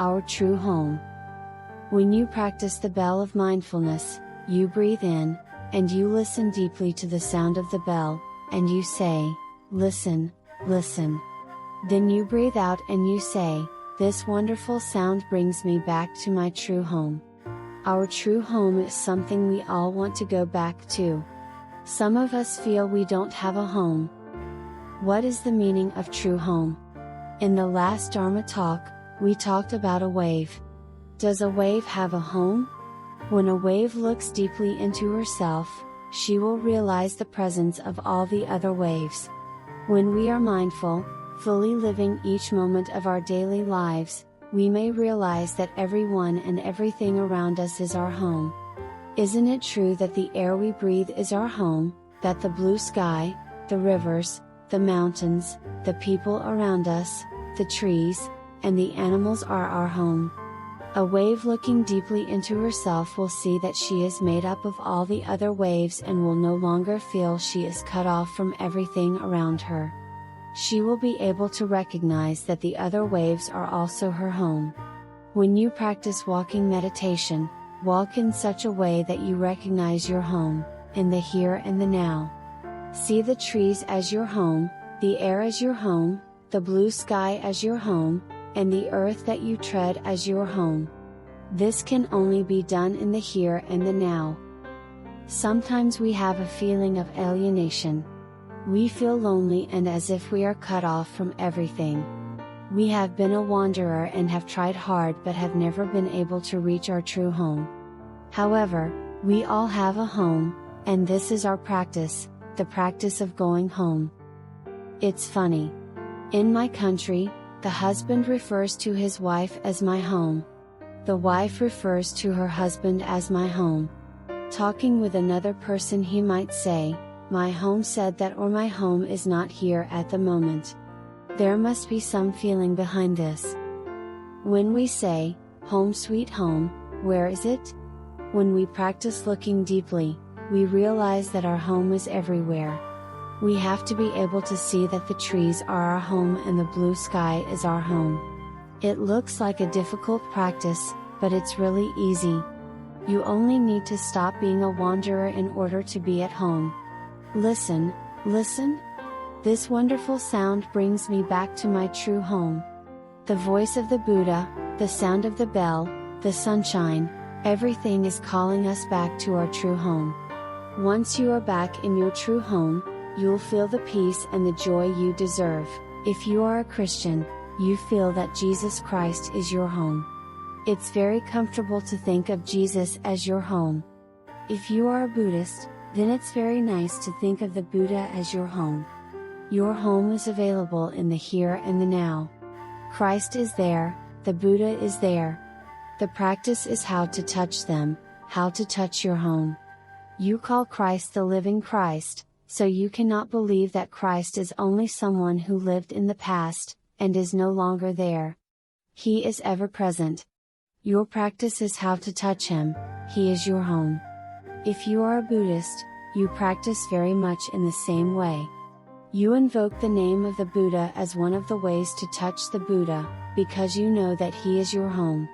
our true home. When you practice the bell of mindfulness, you breathe in, and you listen deeply to the sound of the bell, and you say, "Listen, listen." Then you breathe out and you say, "This wonderful sound brings me back to my true home." Our true home is something we all want to go back to. Some of us feel we don't have a home. What is the meaning of true home? In the last Dharma talk, we talked about a wave. Does a wave have a home? When a wave looks deeply into herself, she will realize the presence of all the other waves. When we are mindful, fully living each moment of our daily lives, we may realize that everyone and everything around us is our home. Isn't it true that the air we breathe is our home, that the blue sky, the rivers, the mountains, the people around us, the trees, and the animals are our home? A wave looking deeply into herself will see that she is made up of all the other waves and will no longer feel she is cut off from everything around her. She will be able to recognize that the other waves are also her home. When you practice walking meditation, walk in such a way that you recognize your home, in the here and the now. See the trees as your home, the air as your home, the blue sky as your home, and the earth that you tread as your home. This can only be done in the here and the now. Sometimes we have a feeling of alienation. We feel lonely and as if we are cut off from everything. We have been a wanderer and have tried hard but have never been able to reach our true home. However, we all have a home, and this is our practice, the practice of going home. It's funny. In my country, the husband refers to his wife as my home. The wife refers to her husband as my home. Talking with another person, he might say, "My home said that," or "My home is not here at the moment." There must be some feeling behind this. When we say, "Home sweet home," where is it? When we practice looking deeply, we realize that our home is everywhere. We have to be able to see that the trees are our home and the blue sky is our home. It looks like a difficult practice, but it's really easy. You only need to stop being a wanderer in order to be at home. Listen, listen. This wonderful sound brings me back to my true home. The voice of the Buddha, the sound of the bell, the sunshine, everything is calling us back to our true home. Once you are back in your true home, you'll feel the peace and the joy you deserve. If you are a Christian, you feel that Jesus Christ is your home. It's very comfortable to think of Jesus as your home. If you are a Buddhist, then it's very nice to think of the Buddha as your home. Your home is available in the here and the now. Christ is there, the Buddha is there. The practice is how to touch them, how to touch your home. You call Christ the living Christ, so you cannot believe that Christ is only someone who lived in the past, and is no longer there. He is ever present. Your practice is how to touch him, he is your home. If you are a Buddhist, you practice very much in the same way. You invoke the name of the Buddha as one of the ways to touch the Buddha, because you know that he is your home.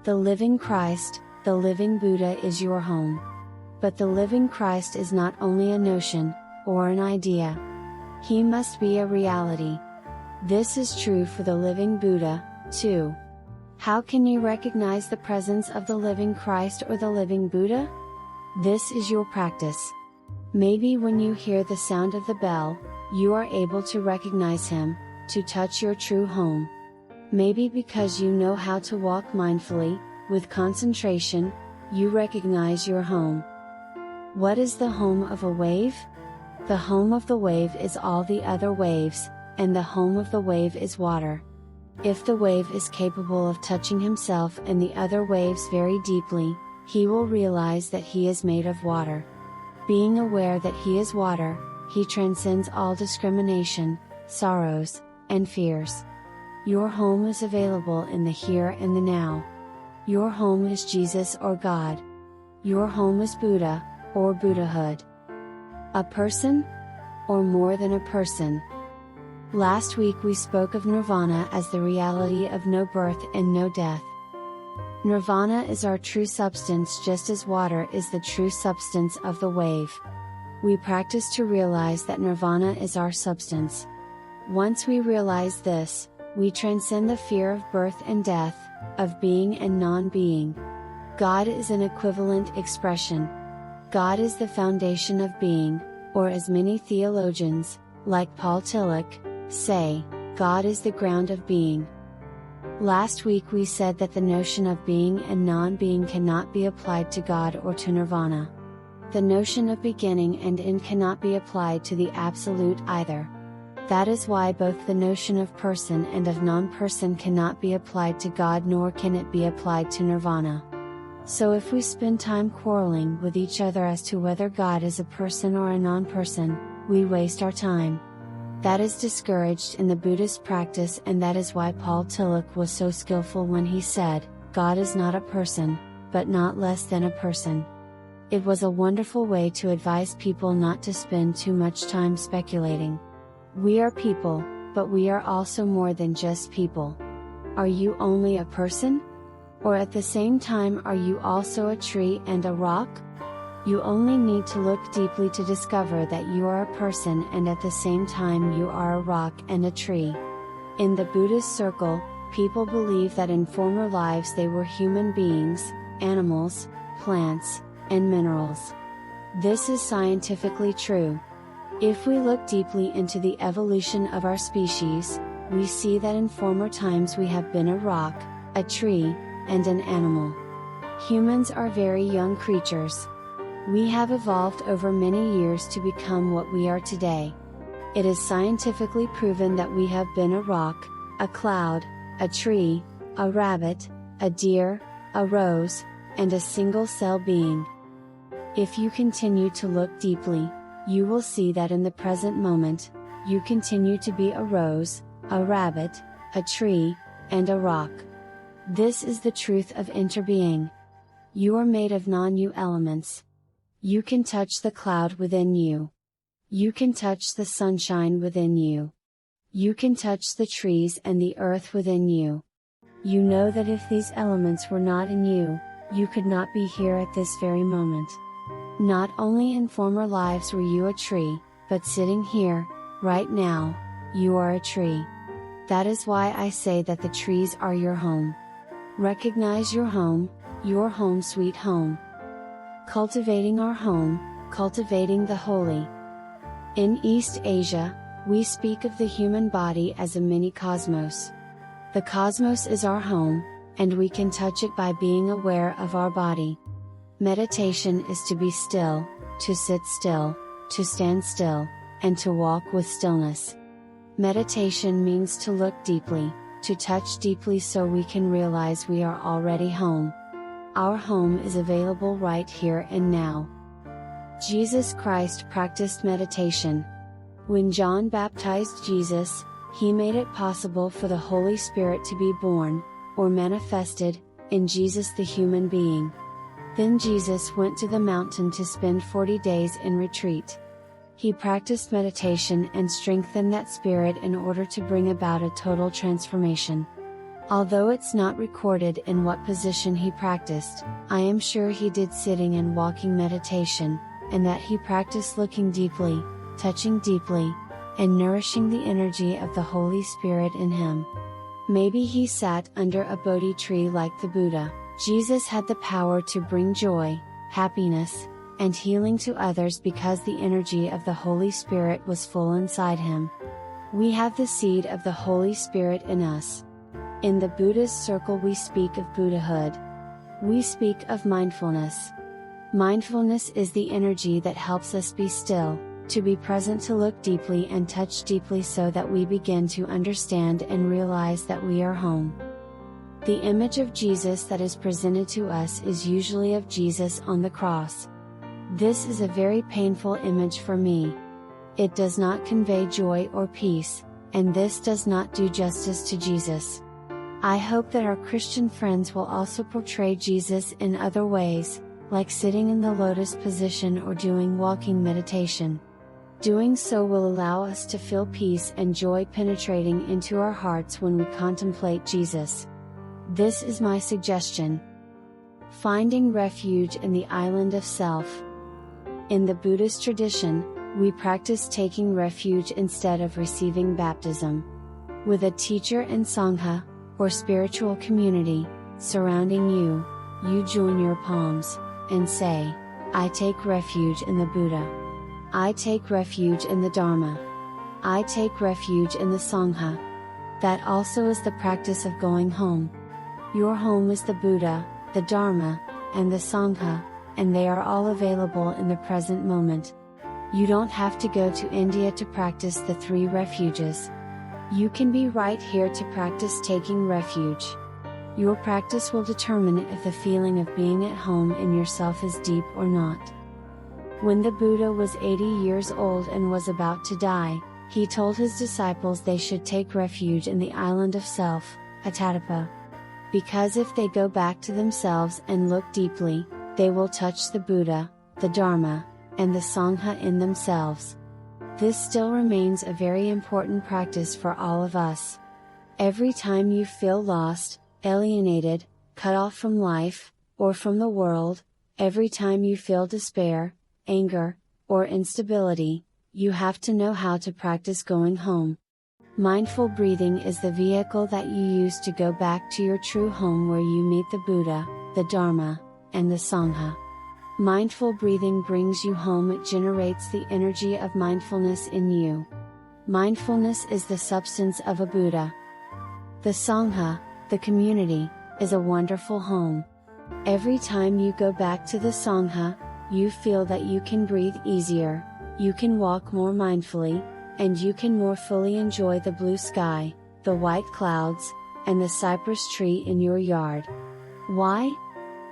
The living Christ, the living Buddha is your home. But the living Christ is not only a notion, or an idea. He must be a reality. This is true for the living Buddha, too. How can you recognize the presence of the living Christ or the living Buddha? This is your practice. Maybe when you hear the sound of the bell, you are able to recognize him, to touch your true home. Maybe because you know how to walk mindfully, with concentration, you recognize your home. What is the home of a wave? The home of the wave is all the other waves, and the home of the wave is water. If the wave is capable of touching himself and the other waves very deeply, he will realize that he is made of water. Being aware that he is water, he transcends all discrimination, sorrows, and fears. Your home is available in the here and the now. Your home is Jesus or God. Your home is Buddha, or Buddhahood. A person? Or more than a person? Last week we spoke of nirvana as the reality of no birth and no death. Nirvana is our true substance, just as water is the true substance of the wave. We practice to realize that nirvana is our substance. Once we realize this, we transcend the fear of birth and death, of being and non-being. God is an equivalent expression. God is the foundation of being, or as many theologians, like Paul Tillich, say, God is the ground of being. Last week we said that the notion of being and non-being cannot be applied to God or to nirvana. The notion of beginning and end cannot be applied to the absolute either. That is why both the notion of person and of non-person cannot be applied to God, nor can it be applied to nirvana. So if we spend time quarreling with each other as to whether God is a person or a non-person, we waste our time. That is discouraged in the Buddhist practice, and that is why Paul Tillich was so skillful when he said, God is not a person, but not less than a person. It was a wonderful way to advise people not to spend too much time speculating. We are people, but we are also more than just people. Are you only a person? Or at the same time are you also a tree and a rock? You only need to look deeply to discover that you are a person and at the same time you are a rock and a tree. In the Buddhist circle, people believe that in former lives they were human beings, animals, plants, and minerals. This is scientifically true. If we look deeply into the evolution of our species, we see that in former times we have been a rock, a tree, and an animal. Humans are very young creatures. We have evolved over many years to become what we are today. It is scientifically proven that we have been a rock, a cloud, a tree, a rabbit, a deer, a rose, and a single-cell being. If you continue to look deeply, you will see that in the present moment, you continue to be a rose, a rabbit, a tree, and a rock. This is the truth of interbeing. You are made of non-you elements. You can touch the cloud within you. You can touch the sunshine within you. You can touch the trees and the earth within you. You know that if these elements were not in you, you could not be here at this very moment. Not only in former lives were you a tree, but sitting here, right now, you are a tree. That is why I say that the trees are your home. Recognize your home sweet home. Cultivating our home, cultivating the holy. In East Asia, we speak of the human body as a mini cosmos. The cosmos is our home, and we can touch it by being aware of our body. Meditation is to be still, to sit still, to stand still, and to walk with stillness. Meditation means to look deeply, to touch deeply so we can realize we are already home. Our home is available right here and now. Jesus Christ practiced meditation. When John baptized Jesus, he made it possible for the Holy Spirit to be born, or manifested, in Jesus the human being. Then Jesus went to the mountain to spend 40 days in retreat. He practiced meditation and strengthened that spirit in order to bring about a total transformation. Although it's not recorded in what position he practiced, I am sure he did sitting and walking meditation, and that he practiced looking deeply, touching deeply, and nourishing the energy of the Holy Spirit in him. Maybe he sat under a Bodhi tree like the Buddha. Jesus had the power to bring joy, happiness, and healing to others because the energy of the Holy Spirit was full inside him. We have the seed of the Holy Spirit in us. In the Buddhist circle we speak of Buddhahood. We speak of mindfulness. Mindfulness is the energy that helps us be still, to be present, to look deeply and touch deeply so that we begin to understand and realize that we are home. The image of Jesus that is presented to us is usually of Jesus on the cross. This is a very painful image for me. It does not convey joy or peace, and this does not do justice to Jesus. I hope that our Christian friends will also portray Jesus in other ways, like sitting in the lotus position or doing walking meditation. Doing so will allow us to feel peace and joy penetrating into our hearts when we contemplate Jesus. This is my suggestion. Finding refuge in the island of self. In the Buddhist tradition, we practice taking refuge instead of receiving baptism. With a teacher and sangha, or spiritual community, surrounding you, you join your palms, and say, I take refuge in the Buddha. I take refuge in the Dharma. I take refuge in the Sangha. That also is the practice of going home. Your home is the Buddha, the Dharma, and the Sangha, and they are all available in the present moment. You don't have to go to India to practice the 3 refuges. You can be right here to practice taking refuge. Your practice will determine if the feeling of being at home in yourself is deep or not. When the Buddha was 80 years old and was about to die, he told his disciples they should take refuge in the island of self, Atattapa. Because if they go back to themselves and look deeply, they will touch the Buddha, the Dharma, and the Sangha in themselves. This still remains a very important practice for all of us. Every time you feel lost, alienated, cut off from life, or from the world, every time you feel despair, anger, or instability, you have to know how to practice going home. Mindful breathing is the vehicle that you use to go back to your true home where you meet the Buddha, the Dharma, and the Sangha. Mindful breathing brings you home. It generates the energy of mindfulness in you. Mindfulness is the substance of a Buddha. The Sangha, the community, is a wonderful home. Every time you go back to the Sangha, you feel that you can breathe easier, you can walk more mindfully, and you can more fully enjoy the blue sky, the white clouds, and the cypress tree in your yard. Why?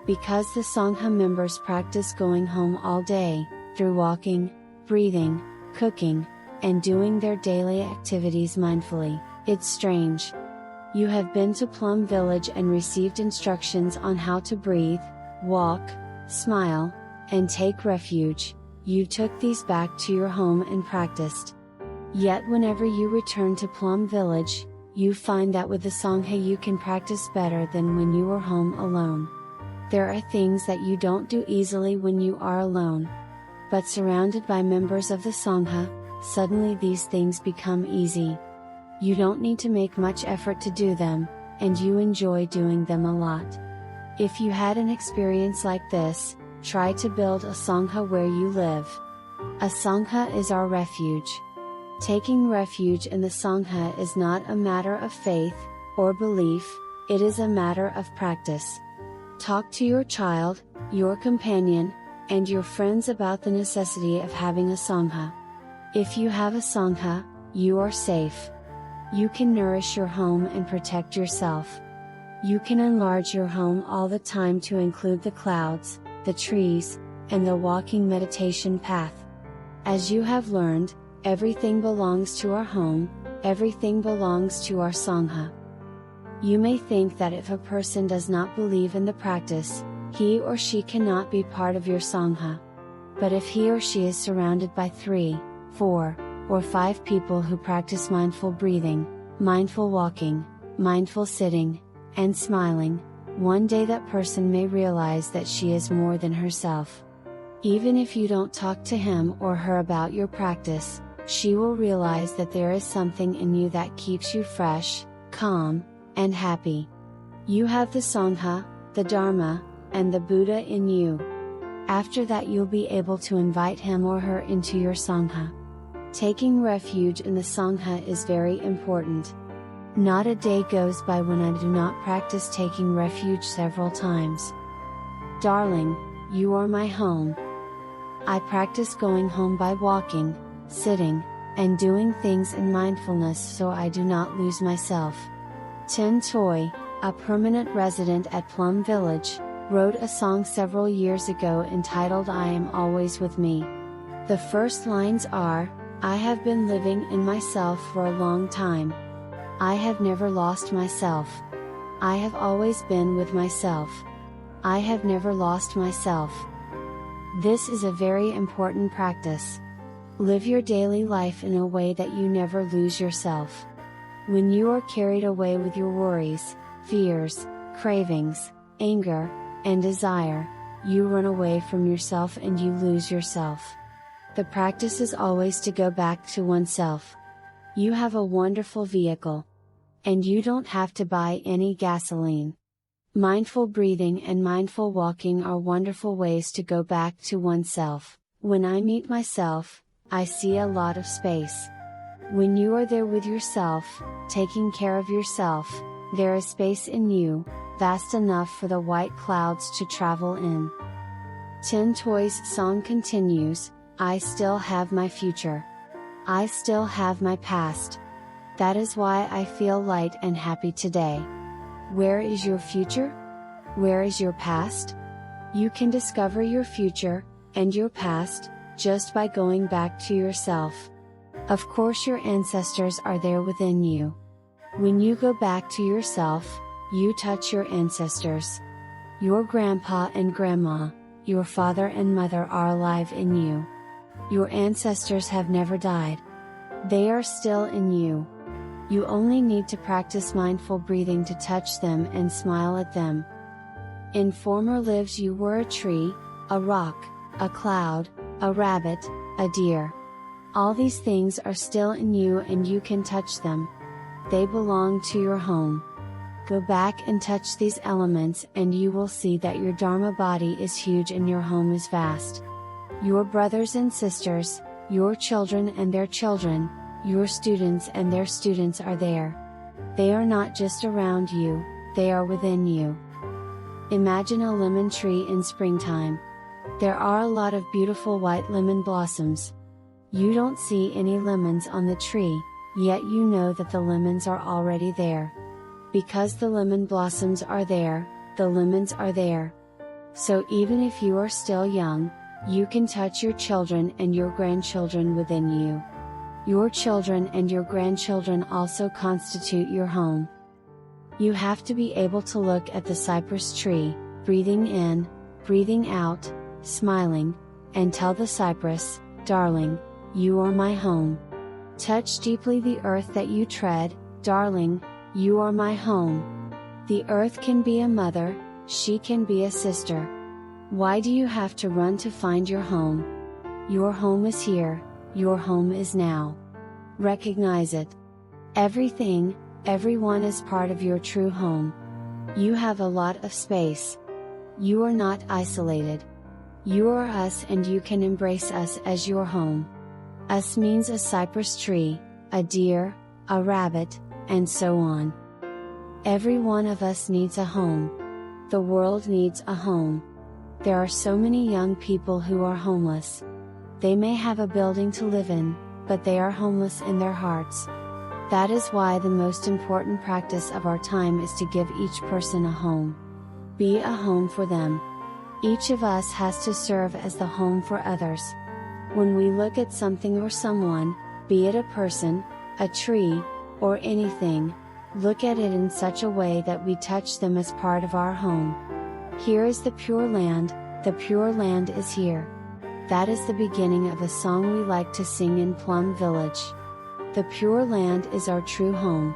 Because the Sangha members practice going home all day, through walking, breathing, cooking, and doing their daily activities mindfully. It's strange. You have been to Plum Village and received instructions on how to breathe, walk, smile, and take refuge. You took these back to your home and practiced. Yet whenever you return to Plum Village, you find that with the Sangha you can practice better than when you were home alone. There are things that you don't do easily when you are alone. But surrounded by members of the Sangha, suddenly these things become easy. You don't need to make much effort to do them, and you enjoy doing them a lot. If you had an experience like this, try to build a Sangha where you live. A Sangha is our refuge. Taking refuge in the Sangha is not a matter of faith, or belief, it is a matter of practice. Talk to your child, your companion, and your friends about the necessity of having a Sangha. If you have a Sangha, you are safe. You can nourish your home and protect yourself. You can enlarge your home all the time to include the clouds, the trees, and the walking meditation path. As you have learned, everything belongs to our home, everything belongs to our Sangha. You may think that if a person does not believe in the practice, he or she cannot be part of your Sangha. But if he or she is surrounded by 3, 4, or 5 people who practice mindful breathing, mindful walking, mindful sitting, and smiling, one day that person may realize that she is more than herself. Even if you don't talk to him or her about your practice, she will realize that there is something in you that keeps you fresh, calm, and happy. You have the Sangha, the Dharma, and the Buddha in you. After that you'll be able to invite him or her into your Sangha. Taking refuge in the Sangha is very important. Not a day goes by when I do not practice taking refuge several times. Darling, you are my home. I practice going home by walking, sitting, and doing things in mindfulness so I do not lose myself. Tin Toy, a permanent resident at Plum Village, wrote a song several years ago entitled I Am Always With Me. The first lines are, I have been living in myself for a long time. I have never lost myself. I have always been with myself. I have never lost myself. This is a very important practice. Live your daily life in a way that you never lose yourself. When you are carried away with your worries, fears, cravings, anger, and desire, you run away from yourself and you lose yourself. The practice is always to go back to oneself. You have a wonderful vehicle. And you don't have to buy any gasoline. Mindful breathing and mindful walking are wonderful ways to go back to oneself. When I meet myself, I see a lot of space. When you are there with yourself, taking care of yourself, there is space in you, vast enough for the white clouds to travel in. Tin Toy's song continues, I still have my future. I still have my past. That is why I feel light and happy today. Where is your future? Where is your past? You can discover your future, and your past, just by going back to yourself. Of course your ancestors are there within you. When you go back to yourself, you touch your ancestors. Your grandpa and grandma, your father and mother are alive in you. Your ancestors have never died. They are still in you. You only need to practice mindful breathing to touch them and smile at them. In former lives you were a tree, a rock, a cloud, a rabbit, a deer. All these things are still in you and you can touch them. They belong to your home. Go back and touch these elements and you will see that your Dharma body is huge and your home is vast. Your brothers and sisters, your children and their children, your students and their students are there. They are not just around you, they are within you. Imagine a lemon tree in springtime. There are a lot of beautiful white lemon blossoms. You don't see any lemons on the tree, yet you know that the lemons are already there. Because the lemon blossoms are there, the lemons are there. So even if you are still young, you can touch your children and your grandchildren within you. Your children and your grandchildren also constitute your home. You have to be able to look at the cypress tree, breathing in, breathing out, smiling, and tell the cypress, darling, you are my home. Touch deeply the earth that you tread, darling, you are my home. The earth can be a mother, she can be a sister. Why do you have to run to find your home? Your home is here, your home is now. Recognize it. Everything, everyone is part of your true home. You have a lot of space. You are not isolated. You are us and you can embrace us as your home. Us means a cypress tree, a deer, a rabbit, and so on. Every one of us needs a home. The world needs a home. There are so many young people who are homeless. They may have a building to live in, but they are homeless in their hearts. That is why the most important practice of our time is to give each person a home. Be a home for them. Each of us has to serve as the home for others. When we look at something or someone, be it a person, a tree, or anything, look at it in such a way that we touch them as part of our home. Here is the Pure Land, the Pure Land is here. That is the beginning of a song we like to sing in Plum Village. The Pure Land is our true home.